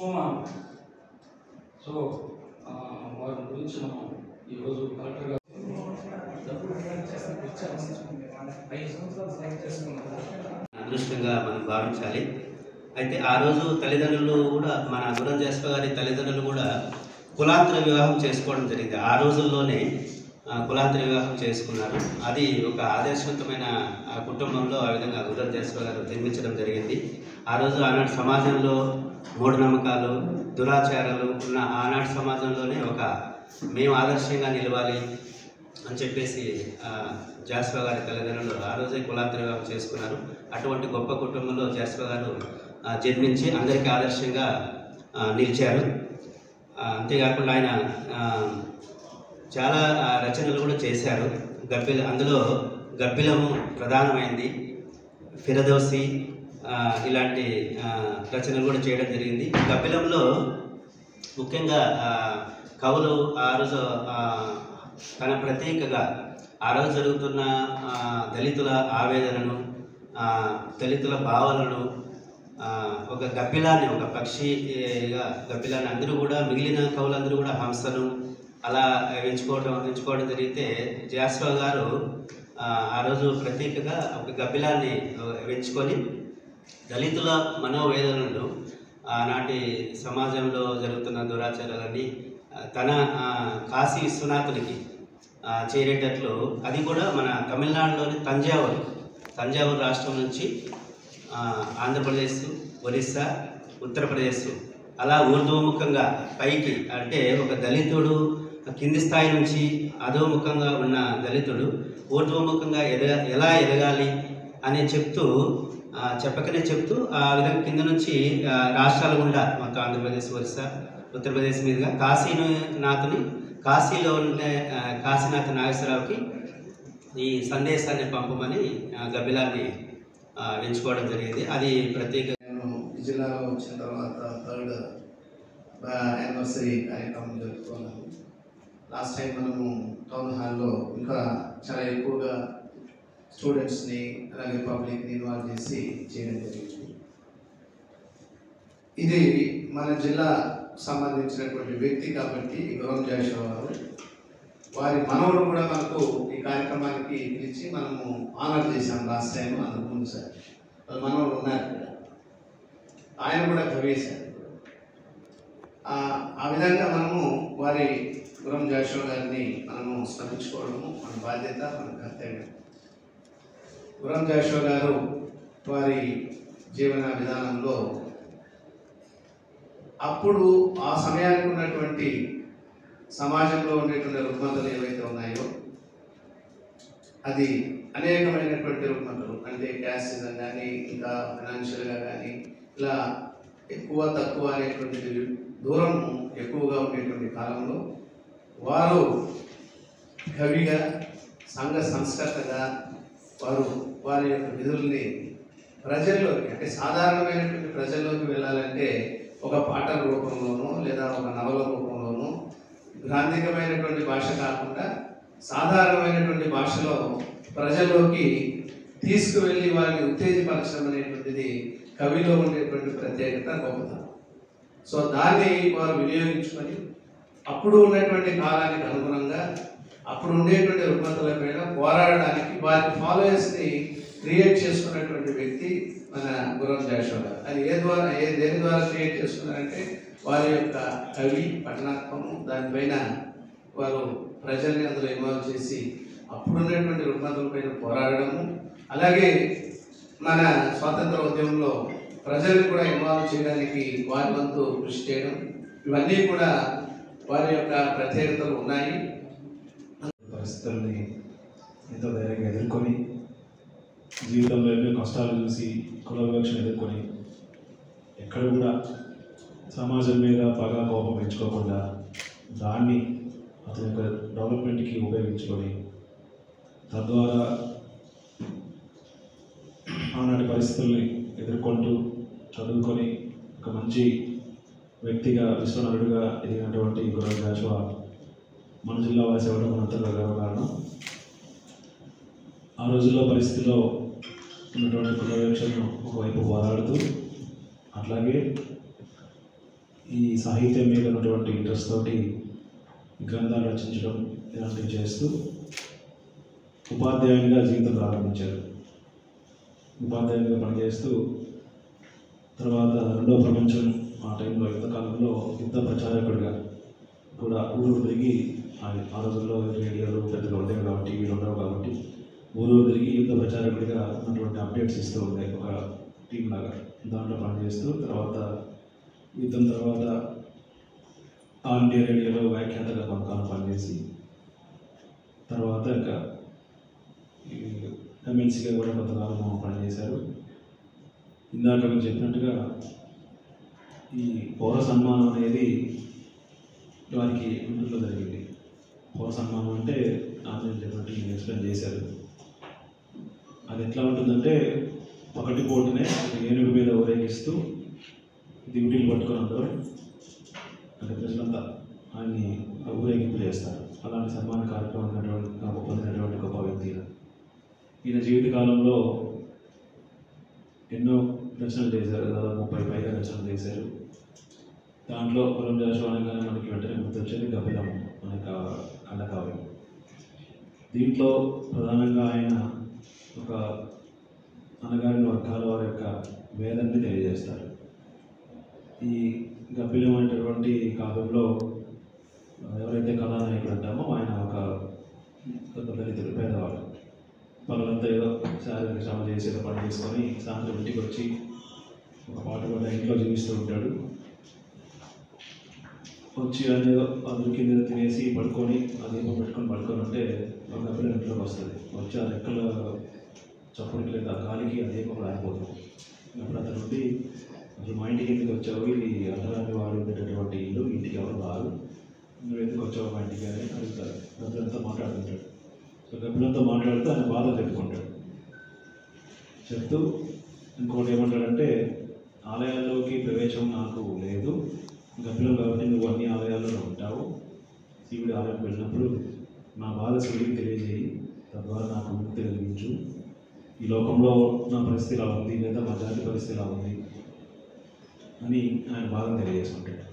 Soma. So వారి గురించి మనం ఈరోజు కలెక్టర్ గారు అదృష్టంగా మనం భావించాలి. అయితే ఆ రోజు తల్లిదండ్రులు కూడా మన గురం జస్ప గారి తల్లిదండ్రులు కూడా కులాంతర వివాహం చేసుకోవడం జరిగింది. ఆ రోజుల్లోనే కులాంతర వివాహం చేసుకున్నారు. అది ఒక ఆదర్శవంతమైన కుటుంబంలో ఆ విధంగా గురం జస్ప గారు జన్మించడం జరిగింది. ఆ రోజు ఆనాటి సమాజంలో మూఢనమ్మకాలు, దురాచారాలు ఉన్న ఆనాటి సమాజంలోనే మేము ఆదర్శంగా నిలవాలి అని చెప్పేసి జాస్ప గారి తల్లిదండ్రులు ఆ రోజే కులాంతర వివాహం చేసుకున్నారు. అటువంటి గొప్ప కుటుంబంలో జాస్ప గారు జన్మించి అందరికీ ఆదర్శంగా నిలిచారు. అంతేకాకుండా ఆయన చాలా రచనలు కూడా చేశారు. అందులో గబ్బిలము ప్రధానమైంది. ఫిరదౌసి ఇలాంటి రచనలు కూడా చేయడం జరిగింది. గబ్బిలంలో ముఖ్యంగా కవులు ఆ రోజు తన ప్రత్యేకగా ఆ రోజు జరుగుతున్న దళితుల ఆవేదనను, దళితుల భావనను ఒక గబ్బిలాన్ని, ఒక పక్షిగా గబ్బిలాన్ని అందరూ కూడా, మిగిలిన కవులందరూ కూడా హంసను అలా ఎంచుకోవడం జరిగితే జాస్ప గారు ఆ రోజు ప్రత్యేకగా ఒక గబ్బిలాన్ని ఎంచుకొని దళితుల మనోవేదనలు, ఆనాటి సమాజంలో జరుగుతున్న దురాచారాలన్నీ తన కాశీ విశ్వనాథునికి చేరేటట్లు, అది కూడా మన తమిళనాడులోని తంజావూరు రాష్ట్రం నుంచి ఆంధ్రప్రదేశ్, ఒరిస్సా, ఉత్తరప్రదేశ్ అలా ఊర్ధ్వముఖంగా పైకి, అంటే ఒక దళితుడు కింది స్థాయి నుంచి అధోముఖంగా ఉన్న దళితుడు ఊర్ధ్వముఖంగా ఎలా ఎదగాలి అని చెప్తూ ఆ విధంగా కింద నుంచి రాష్ట్రాల గుండా మొత్తం ఆంధ్రప్రదేశ్, ఒరిస్సా, ఉత్తరప్రదేశ్ మీదుగా కాశీలో ఉండే కాశీనాథ నాగేశ్వరరావుకి ఈ సందేశాన్ని పంపమని గబ్బిలాన్ని ఎంచుకోవడం జరిగింది. అది ప్రత్యేక. నేను ఈ జిల్లాలో వచ్చిన తర్వాత 3rd యానివర్సరీ కార్యక్రమం జరుపుకున్నాము. లాస్ట్ టైం మనము టౌన్ హాల్లో ఇంకా చాలా ఎక్కువగా స్టూడెంట్స్ని అలాగే పబ్లిక్ని ఇన్వాల్వ్ చేసి చేయడం జరిగింది. ఇది మన జిల్లా సంబంధించినటువంటి వ్యక్తి కాబట్టి గురం జాషువా గారు, వారి మనవడు కూడా మనకు ఈ కార్యక్రమానికి పిలిచి మనము ఆనర్ చేశాం లాస్ట్ టైం. అందుకు సార్ వాళ్ళ మనవడు ఉన్నారు ఇక్కడ, ఆయన కూడా కవేశారు. ఆ విధంగా మనము వారి గురం జాషువా గారిని మనము స్మరించుకోవడము మన బాధ్యత, మన కర్తవ్యం. గురం జాషువా గారు వారి జీవన విధానంలో అప్పుడు ఆ సమయానికి ఉన్నటువంటి సమాజంలో ఉండేటువంటి రుగ్మతలు ఏవైతే ఉన్నాయో, అది అనేకమైనటువంటి రుగ్మతలు, అంటే క్యాస్టిజం కానీ, ఇంకా ఫైనాన్షియల్గా కానీ, ఇలా ఎక్కువ తక్కువ అనేటువంటి దూరం ఎక్కువగా ఉండేటువంటి కాలంలో వారు కవిగా, సంఘ సంస్కర్తగా వారి యొక్క విధుల్ని ప్రజల్లోకి, అంటే సాధారణమైనటువంటి ప్రజల్లోకి వెళ్ళాలంటే ఒక పాటల రూపంలోనూ లేదా ఒక నవల రూపంలోనూ గ్రాంధికమైనటువంటి భాష కాకుండా సాధారణమైనటువంటి భాషలో ప్రజల్లోకి తీసుకువెళ్ళి వారిని ఉత్తేజపరచడం అనేటువంటిది కవిలో ఉండేటువంటి ప్రత్యేకత, గొప్పతనం. సో దాన్ని వారు వినియోగించుకొని అప్పుడు ఉన్నటువంటి కాలానికి అనుగుణంగా అప్పుడు ఉండేటువంటి రుగ్మతల పైన పోరాడడానికి వారి ఫాలోయర్స్ని క్రియేట్ చేసుకున్నటువంటి వ్యక్తి మన గురం జాషువా గారు. అది దేని ద్వారా క్రియేట్ చేసుకున్నారంటే వారి యొక్క కవి పఠనాత్మము, దానిపైన వారు ప్రజల్ని అందులో ఇన్వాల్వ్ చేసి అప్పుడున్నటువంటి రుగ్మతలపైన పోరాడము, అలాగే మన స్వాతంత్ర ఉద్యమంలో ప్రజల్ని కూడా ఇన్వాల్వ్ చేయడానికి వారి వంతు కృషి చేయడం, ఇవన్నీ కూడా వారి యొక్క ప్రత్యేకతలు ఉన్నాయి. పరిస్థితుల్ని ఎంతో ధైర్యంగా ఎదుర్కొని, జీవితంలో ఎన్నో కష్టాలు చూసి కుల వివక్షను ఎదుర్కొని, ఎక్కడ కూడా సమాజం మీద పగ కోపం పెంచుకోకుండా దాన్ని అతని యొక్క డెవలప్మెంట్కి ఉపయోగించుకొని, తద్వారా ఆనాటి పరిస్థితుల్ని ఎదుర్కొంటూ చదువుకొని ఒక మంచి వ్యక్తిగా, విశ్వనరుడిగా ఎదిగినటువంటి గురం జాషువా మన జిల్లా వాసి అవ్వడం మనంతగా గర్వకారణం. ఆ రోజుల్లో పరిస్థితుల్లో ఉన్నటువంటి కుల వివక్షను ఒకవైపు పోరాడుతూ, అట్లాగే ఈ సాహిత్యం మీద ఉన్నటువంటి ఇంట్రెస్ట్ తోటి గ్రంథాలు రచించడం ఇలాంటివి చేస్తూ ఉపాధ్యాయునిగా జీవితం ప్రారంభించారు. ఉపాధ్యాయునిగా పనిచేస్తూ తర్వాత రెండవ ప్రపంచం ఆ టైంలో యుద్ధకాలంలో యుద్ధ ప్రచారకుడిగా కూడా ఊరు తిరిగి ఆ రోజుల్లో రేడియోలు పెద్దగా ఉండేవి కాబట్టి టీవీలు ఉండవు కాబట్టి ఊరు తిరిగి యుద్ధ ప్రచారకుడిగా ఉన్నటువంటి అప్డేట్స్ ఇస్తూ ఉండే ఒక టీం లాగా దాంట్లో పనిచేస్తూ తర్వాత యుద్ధం తర్వాత ఆల్ ఇండియా రేడియోలో వ్యాఖ్యాతగా కొంతకాలం పనిచేసి తర్వాత ఇంకా ఎమ్మెల్సీగా కూడా కొంతకాలం పనిచేశారు. ఇందాక మీరు చెప్పినట్టుగా ఈ పౌర సన్మానం అనేది వారికి గుంటూరులో జరిగింది. పౌర సన్మానం అంటే ఆంజనేయులు చెప్పినట్టు నేను ఎక్స్ప్లెయిన్ చేశారు. అది ఎట్లా ఉంటుందంటే ఒకటి పోటునే ఏనుగు మీద ఊరేగిస్తూ దివిటీలు పట్టుకొని అందరూ అంటే ప్రజలంతా ఆయన్ని ఊరేగింపు చేస్తారు. అలాంటి సన్మాన కార్యక్రమం పొందినటువంటి గొప్ప వ్యక్తి ఈయన జీవితకాలంలో ఎన్నో రచనలు చేశారు. దాదాపు 30 పైగా రచనలు చేశారు. దాంట్లో గురం జాషువా అనగానే మనకి వెంటనే గుర్తొచ్చేది గబ్బిలం అనే ఖండకావ్యం. దీంట్లో ప్రధానంగా ఆయన ఒక అనగారిన వర్గాల వారి యొక్క వేదాన్ని తెలియజేస్తారు. ఈ గబ్బిలం అనేటటువంటి కావ్యంలో ఎవరైతే కథానాయకుడు అంటామో ఆయన ఒక దళితుడు, పేదవాడు. పనులంతా ఏదో శారీరక శ్రమ చేసి ఏదో పని చేసుకొని సాయంత్రం ఇంటికి వచ్చి ఒక పాట కూడా ఇంట్లో జీవిస్తూ ఉంటాడు. వచ్చి ఏదో దొరికింది తినేసి పడుకొని అదేమో పెట్టుకొని పడుకొని ఉంటే ఒక గబ్బిలం ఇంట్లోకి వస్తుంది. వచ్చి ఆ రెక్కల చప్పుడుకి లేదా గాలికి అదేమో కూడా ఆగిపోతుంది. అప్పుడు అతను నుండి అసలు మా ఇంటికి ఎందుకు వచ్చావు, ఇది అర్ధరాత్రి వాడు ఉండేటటువంటి ఇల్లు, ఇంటికి ఎవరు రారు, నువ్వు ఎందుకు వచ్చావు మా ఇంటికి అని అడుగుతారు. గబ్బిలంతో మాట్లాడుతుంటాడు. సో గబ్బిలంతో మాట్లాడుతూ ఆయన బాధ చెప్పుకుంటాడు. చెప్తూ ఇంకోటి ఏమంటాడంటే ఆలయాల్లోకి ప్రవేశం నాకు లేదు, గబ్బిలం కాబట్టి నువ్వు అన్ని ఆలయాల్లో ఉంటావు, శివుడి ఆలయానికి వెళ్ళినప్పుడు నా బాధ శివుడికి తెలియజేయి, తద్వారా నాకు ముక్తి కలిగించు, ఈ లోకంలో నా పరిస్థితి ఇలా ఉంది లేదా మా జాతి పరిస్థితి ఇలా ఉంది అని ఆయన బాధను తెలియజేసుకుంటాడు.